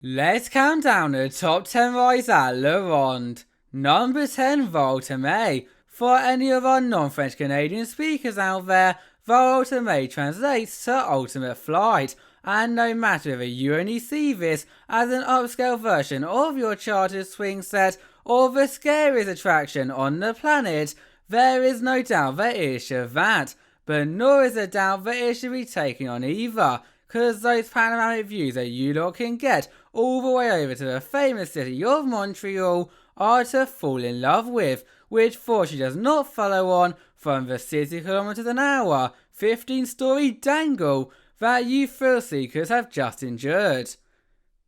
Let's count down the top 10 rides at Le Ronde. Number 10, Ultime. For any of our non-French Canadian speakers out there, Ultime translates to Ultimate Flight, and no matter if you only see this as an upscale version of your chartered swing set or the scariest attraction on the planet, there is no doubt that it should that, but nor is there doubt that it should be taken on either, cause those panoramic views that you lot can get all the way over to the famous city of Montreal are to fall in love with, which fortunately does not follow on from the 60 kilometers an hour, 15-story dangle that you thrill seekers have just endured.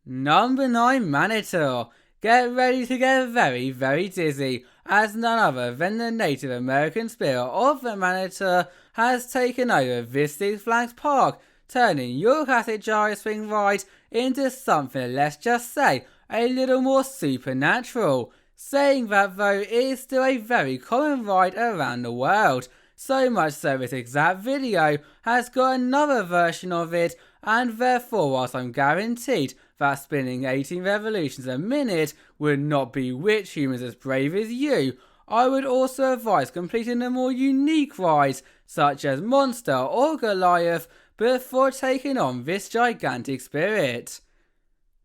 Number 9, Manitou. Get ready to get very, very dizzy, as none other than the Native American spirit of the Manitou has taken over this Six Flags Park, turning your classic gyro swing ride into something, let's just say, a little more supernatural. Saying that though, it is still a very common ride around the world, so much so this exact video has got another version of it, and therefore whilst I'm guaranteed that spinning 18 revolutions a minute would not bewitch humans as brave as you, I would also advise completing the more unique rides such as Monstre or Goliath before taking on this gigantic spirit.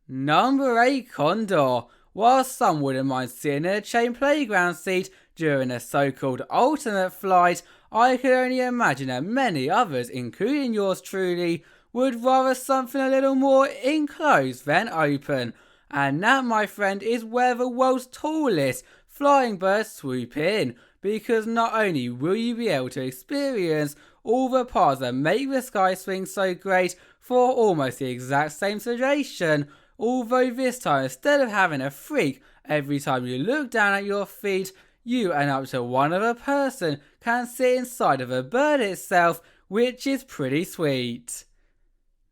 Number 8, Condor. While some wouldn't mind sitting in a chain playground seat during a so-called ultimate flight, I could only imagine that many others, including yours truly, would rather something a little more enclosed than open. And that, my friend, is where the world's tallest flying birds swoop in, because not only will you be able to experience all the parts that make the sky swing so great for almost the exact same duration, although this time instead of having a freak every time you look down at your feet, you and up to one other person can sit inside of a bird itself, which is pretty sweet.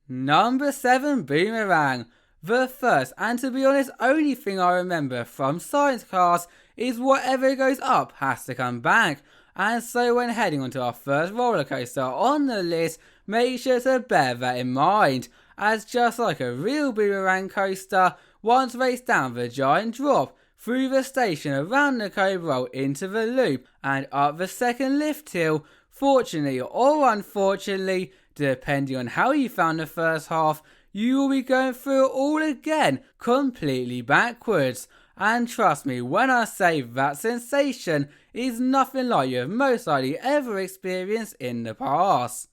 Number 7, Boomerang. The first, and to be honest only thing I remember from science class is whatever goes up has to come back, and so when heading onto our first roller coaster on the list, make sure to bear that in mind, as just like a real boomerang coaster, once raced down the giant drop, through the station around the Cobra into the loop and up the second lift hill, fortunately or unfortunately, depending on how you found the first half, you will be going through it all again, completely backwards. And trust me when I say that sensation is nothing like you have most likely ever experienced in the past.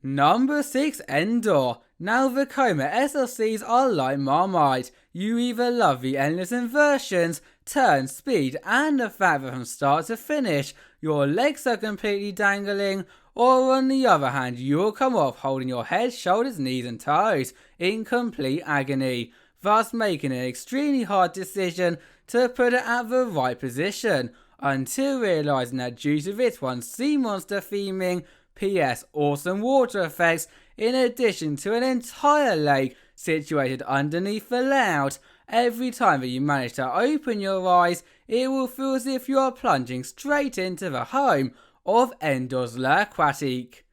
Number 6, Endor. Now the Coma SLCs are like Marmite. You either love the endless inversions, turn speed, and the fact that from start to finish your legs are completely dangling, or on the other hand you will come off holding your head, shoulders, knees and toes in complete agony, thus making an extremely hard decision to put it at the right position, until realising that due to this one sea monster theming, PS awesome water effects, in addition to an entire lake situated underneath the layout, every time that you manage to open your eyes, it will feel as if you are plunging straight into the home of Endor's L'Aquatique.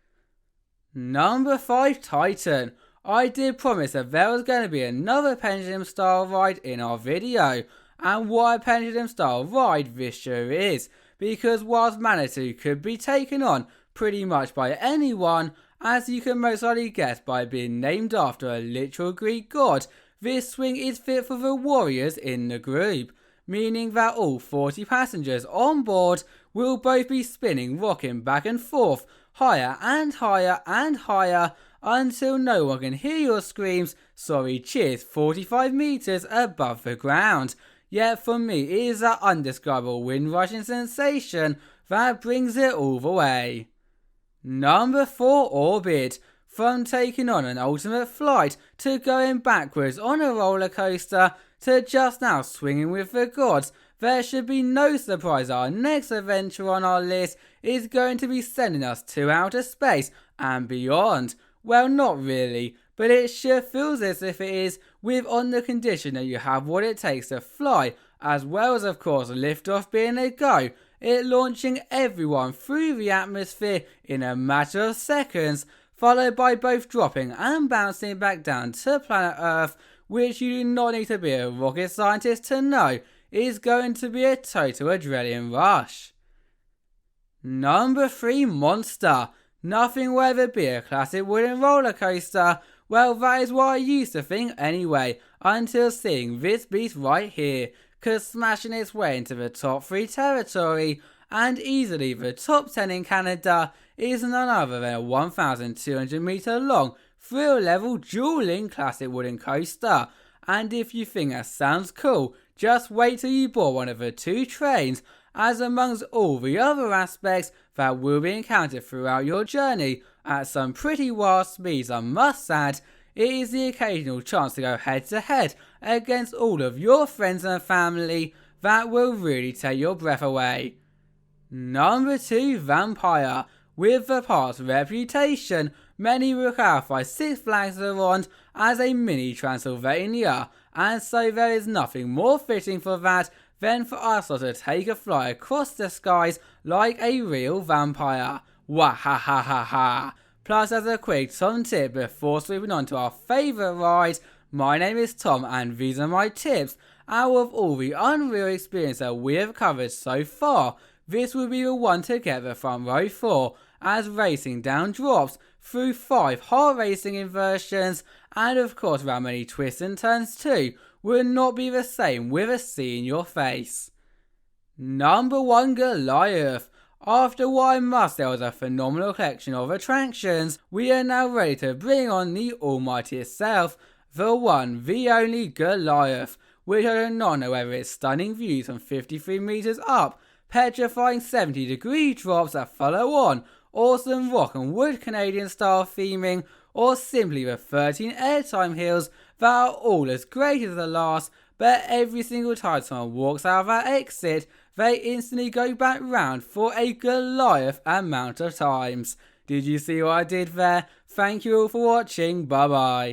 Number 5, Titan. I did promise that there was going to be another pendulum style ride in our video, and what a pendulum style ride this sure is, because whilst Manitou could be taken on pretty much by anyone, as you can most likely guess by being named after a literal Greek god, this swing is fit for the warriors in the group, meaning that all 40 passengers on board will both be spinning, rocking back and forth, higher and higher and higher, until no one can hear your screams, sorry cheers, 45 meters above the ground. Yet for me it is that undescribable wind rushing sensation that brings it all the way. Number 4, Orbite. From taking on an ultimate flight to going backwards on a roller coaster to just now swinging with the gods, there should be no surprise our next adventure on our list is going to be sending us to outer space and beyond. Well, not really, but it sure feels as if it is, with on the condition that you have what it takes to fly, as well as of course liftoff being a go, it launching everyone through the atmosphere in a matter of seconds, followed by both dropping and bouncing back down to planet Earth which you do not need to be a rocket scientist to know is going to be a total adrenaline rush. Number 3, Monstre. Nothing will ever be a classic wooden roller coaster. Well, that is what I used to think anyway, until seeing this beast right here, cause smashing its way into the top 3 territory, and easily the top 10 in Canada, is none other than a 1,200 meter long, thrill level dueling classic wooden coaster. And if you think that sounds cool, just wait till you board one of the 2 trains, as amongst all the other aspects that will be encountered throughout your journey at some pretty wild speeds, I must add, it is the occasional chance to go head to head against all of your friends and family that will really take your breath away. Number 2, Vampire. With the past reputation, many will classify Six Flags Ronde as a mini Transylvania, and so there is nothing more fitting for that than for us all to take a fly across the skies like a real vampire. Wahahaha. Plus, as a quick Tom tip before sweeping on to our favourite ride, my name is Tom and these are my tips. Out of all the unreal experience that we have covered so far, this will be the one to get the front row for, as racing down drops through 5 hard racing inversions, and of course around many twists and turns too, will not be the same with a C in your face. Number 1, Goliath. After what I must say was a phenomenal collection of attractions, we are now ready to bring on the almighty itself, the one, the only Goliath, which I do not know whether it's stunning views from 53 meters up, petrifying 70-degree drops that follow on, awesome rock and wood Canadian style theming, or simply the 13 airtime hills that are all as great as the last, but every single time someone walks out of that exit, they instantly go back round for a Goliath amount of times. Did you see what I did there? Thank you all for watching, bye bye.